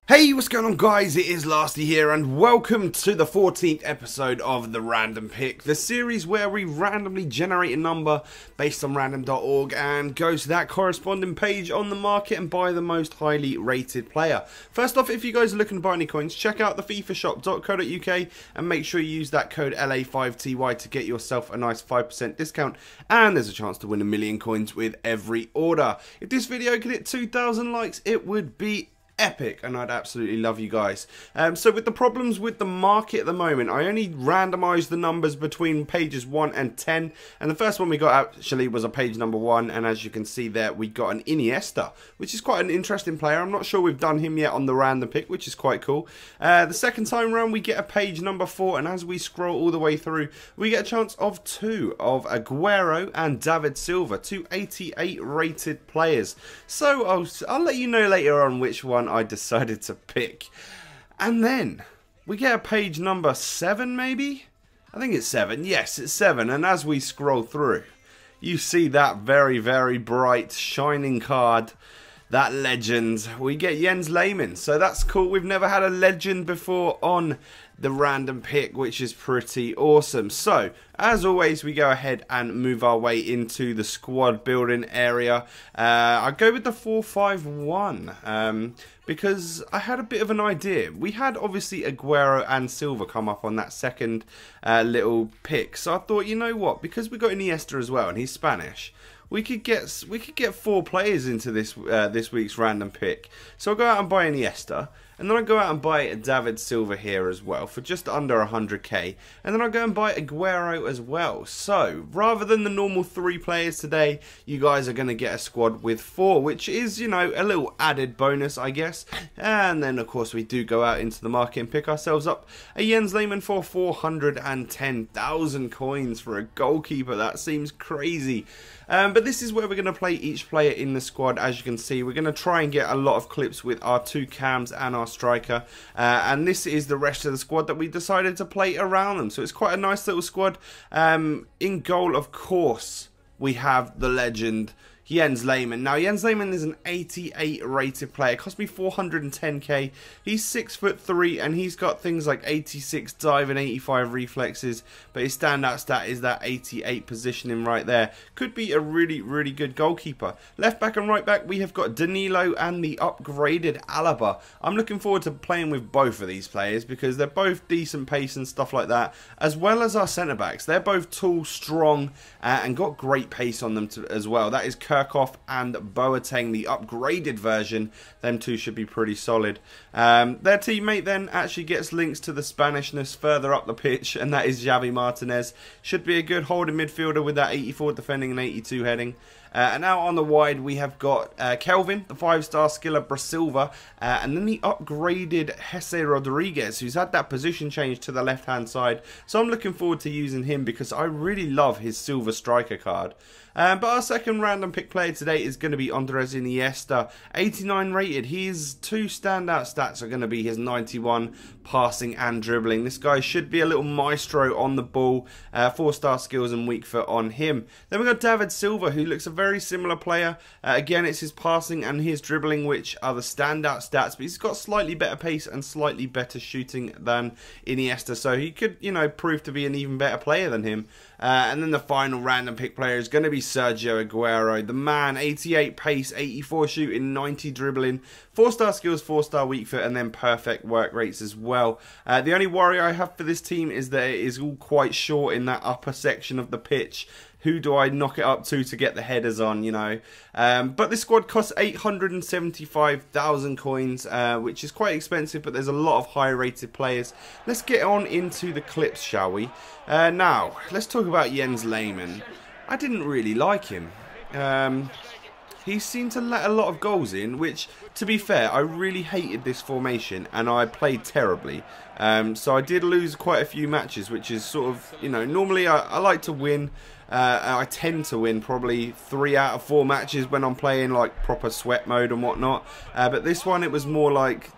Hey, what's going on guys? It is Lasty here and welcome to the 14th episode of The Random Pick, the series where we randomly generate a number based on random.org and go to that corresponding page on the market and buy the most highly rated player. First off, if you guys are looking to buy any coins, check out the fifashop.co.uk and make sure you use that code LA5TY to get yourself a nice 5% discount, and there's a chance to win 1,000,000 coins with every order. If this video could hit 2,000 likes, it would be epic and I'd absolutely love you guys. So with the problems with the market at the moment, I only randomized the numbers between pages 1 and 10, and the first one we got actually was a page number 1, and as you can see there we got an Iniesta, which is quite an interesting player. I'm not sure we've done him yet on the random pick, which is quite cool. The second time round we get a page number 4, and as we scroll all the way through we get a chance of 2 of Aguero and David Silva, 2 88 rated players. So I'll let you know later on which one I decided to pick. And then we get a page number 7, maybe? I think it's 7. Yes, it's 7. And as we scroll through, you see that very, very bright, shining card, that legend. We get Jens Lehmann, so that's cool. We've never had a legend before on the random pick, which is pretty awesome. So as always, we go ahead and move our way into the squad building area. I go with the 4-5-1 because I had a bit of an idea. We had obviously Aguero and Silva come up on that second little pick, so I thought, you know what, because we got Iniesta as well and he's Spanish, we could get 4 players into this this week's random pick. So I'll go out and buy Iniesta, and then I'll go out and buy David Silva here as well for just under 100k, and then I'll go and buy Aguero as well. So rather than the normal 3 players today, you guys are going to get a squad with 4, which is, you know, a little added bonus, I guess. And then of course we do go out into the market and pick ourselves up a Jens Lehmann for 410,000 coins for a goalkeeper. That seems crazy. But this is where we're going to play each player in the squad. As you can see, we're going to try and get a lot of clips with our 2 cams and our striker. And this is the rest of the squad that we decided to play around them. So it's quite a nice little squad. In goal, of course, we have the legend Jens Lehmann. Now, Jens Lehmann is an 88 rated player. It cost me 410k. He's 6'3", and he's got things like 86 dive and 85 reflexes. But his standout stat is that 88 positioning right there. Could be a really, really good goalkeeper. Left back and right back, we have got Danilo and the upgraded Alaba. I'm looking forward to playing with both of these players because they're both decent pace and stuff like that, as well as our centre backs. They're both tall, strong, and got great pace on them as well. That is Kirchhoff and Boateng, the upgraded version. Them two should be pretty solid. Their teammate then actually gets links to the Spanishness further up the pitch, and that is Javi Martinez. Should be a good holding midfielder with that 84 defending and 82 heading. And now on the wide we have got Kelvin, the 5-star skiller Brasilva, and then the upgraded Jesse Rodriguez, who's had that position change to the left hand side. So I'm looking forward to using him because I really love his silver striker card. But our second random pick player today is going to be Andres Iniesta, 89 rated. His 2 standout stats are going to be his 91 passing and dribbling. This guy should be a little maestro on the ball. 4-star skills and weak foot on him. Then we've got David Silva, who looks a very similar player. Again, it's his passing and his dribbling which are the standout stats, but he's got slightly better pace and slightly better shooting than Iniesta, so he could, you know, prove to be an even better player than him. And then the final random pick player is going to be Sergio Aguero, the man. 88 pace, 84 shooting, 90 dribbling, 4-star skills, 4-star weak foot, and then perfect work rates as well. The only worry I have for this team is that it is all quite short in that upper section of the pitch. Who do I knock it up to get the headers on, you know? But this squad costs 875,000 coins, which is quite expensive, but there's a lot of high-rated players. Let's get on into the clips, shall we? Now, let's talk about Jens Lehmann. I didn't really like him. He seemed to let a lot of goals in, which, to be fair, I really hated this formation and I played terribly. So I did lose quite a few matches, which is sort of, you know, normally I like to win. I tend to win probably 3 out of 4 matches when I'm playing like proper sweat mode and whatnot. But this one, it was more like,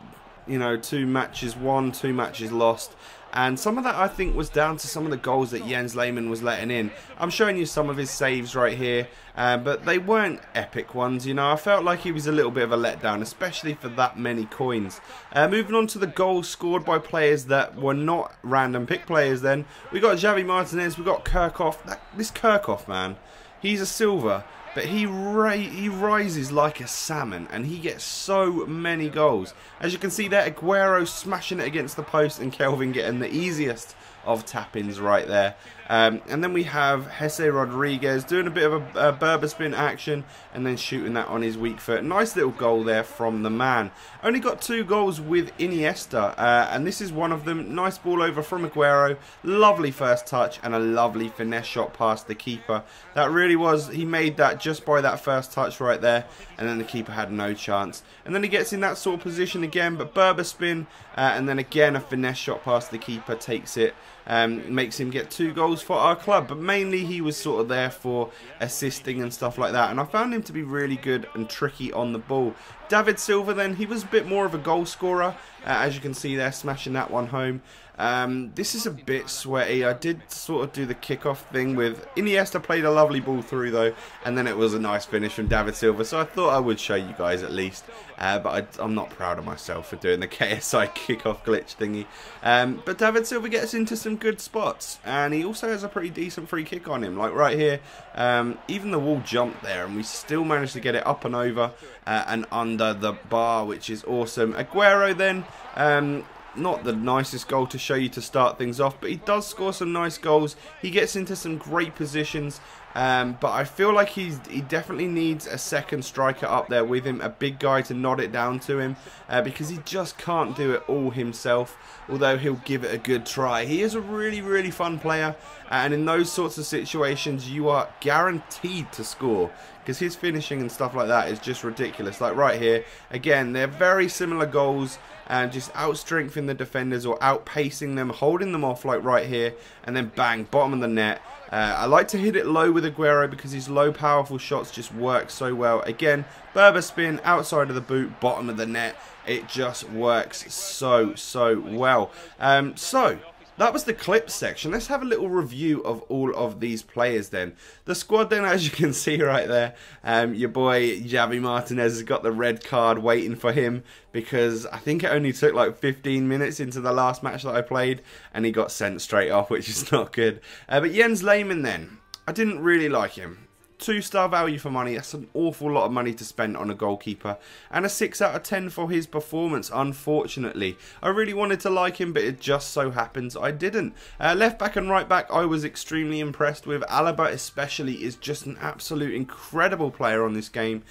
you know, 2 matches won, 2 matches lost. and some of that I think was down to some of the goals that Jens Lehmann was letting in. I'm showing you some of his saves right here, but they weren't epic ones, you know. I felt like he was a little bit of a letdown, especially for that many coins. Moving on to the goals scored by players that were not random pick players then, we got Javi Martinez, we got Kirchhoff. This Kirchhoff, man, he's a silver, but he rises like a salmon, and he gets so many goals. As you can see there, Aguero smashing it against the post, and Kelvin getting the easiest of tap-ins right there. And then we have Jesse Rodriguez doing a bit of a Berber spin action and then shooting that on his weak foot. Nice little goal there from the man. Only got 2 goals with Iniesta, and this is one of them. Nice ball over from Aguero, lovely first touch and a lovely finesse shot past the keeper. That really was, he made that just by that first touch right there, and then the keeper had no chance. And then he gets in that sort of position again, but Berber spin, and then again a finesse shot past the keeper, takes it. Makes him get 2 goals for our club, but mainly he was sort of there for assisting and stuff like that, and I found him to be really good and tricky on the ball. David Silva then, he was a bit more of a goal scorer, as you can see there, smashing that one home. This is a bit sweaty. I did sort of do the kickoff thing with Iniesta, played a lovely ball through though, and then it was a nice finish from David Silva, so I thought I would show you guys at least, but I'm not proud of myself for doing the KSI kickoff glitch thingy. But David Silva gets into some good spots, and he also has a pretty decent free kick on him, like right here. Even the wall jumped there, and we still managed to get it up and over and under the bar, which is awesome. Aguero then, not the nicest goal to show you to start things off, but he does score some nice goals. He gets into some great positions, but I feel like he definitely needs a second striker up there with him, a big guy to nod it down to him, because he just can't do it all himself, although he'll give it a good try. He is a really fun player, and in those sorts of situations you are guaranteed to score, because his finishing and stuff like that is just ridiculous. Like right here, again, they're very similar goals, and just outstrengthening the defenders or outpacing them, holding them off like right here, and then bang, bottom of the net. I like to hit it low with Aguero because his low powerful shots just work so well. Again, Berber spin, outside of the boot, bottom of the net. It just works so well. So that was the clip section. Let's have a little review of all of these players then. The squad then, as you can see right there, your boy Javi Martinez has got the red card waiting for him, because I think it only took like 15 minutes into the last match that I played, and he got sent straight off, which is not good. But Jens Lehmann then, I didn't really like him. 2-star value for money, that's an awful lot of money to spend on a goalkeeper, and a 6 out of 10 for his performance, unfortunately. I really wanted to like him, but it just so happens I didn't. Left back and right back I was extremely impressed with. Alaba especially is just an absolute incredible player on this game.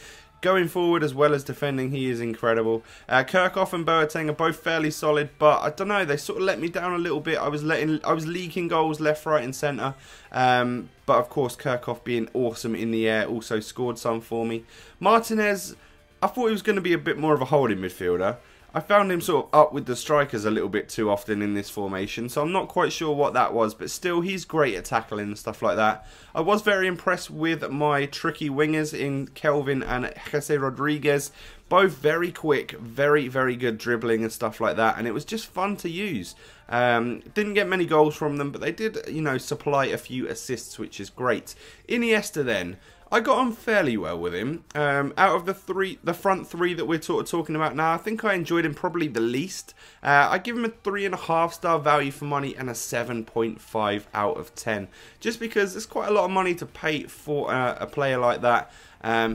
Going forward as well as defending, he is incredible. Kirchhoff and Boateng are both fairly solid, but I don't know, they sort of let me down a little bit. I was leaking goals left, right and centre. But of course, Kirchhoff being awesome in the air also scored some for me. Martinez, I thought he was going to be a bit more of a holding midfielder. I found him sort of up with the strikers a little bit too often in this formation, so I'm not quite sure what that was, but still, he's great at tackling and stuff like that. I was very impressed with my tricky wingers in Kelvin and Jesse Rodriguez. Both very quick, very good dribbling and stuff like that, and it was just fun to use. Didn't get many goals from them, but they did, you know, supply a few assists, which is great. Iniesta then, I got on fairly well with him. Out of the front three that we're talking about now, I think I enjoyed him probably the least. I give him a 3.5-star value for money and a 7.5 out of 10. Just because it's quite a lot of money to pay for a player like that.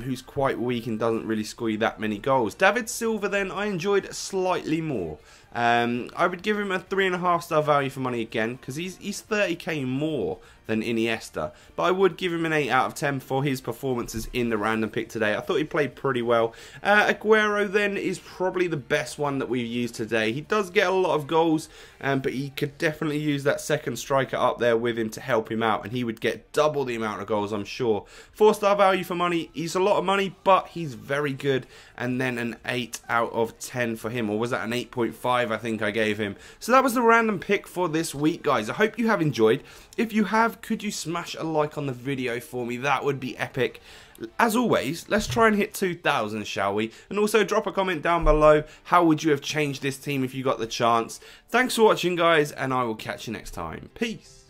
Who's quite weak and doesn't really score you that many goals. David Silva then, I enjoyed slightly more. I would give him a 3.5-star value for money again, because he's 30k more than Iniesta, but I would give him an 8 out of 10 for his performances in the random pick today. I thought he played pretty well. Aguero then is probably the best one that we've used today. He does get a lot of goals, but he could definitely use that second striker up there with him to help him out, and he would get double the amount of goals, I'm sure. 4-star value for money, He's a lot of money, but he's very good. And then an 8 out of 10 for him, or was that an 8.5 I think I gave him. So that was the random pick for this week, guys. I hope you have enjoyed. If you have, could you smash a like on the video for me? That would be epic. As always, let's try and hit 2,000, shall we? And also drop a comment down below. How would you have changed this team if you got the chance? Thanks for watching, guys, and I will catch you next time. Peace.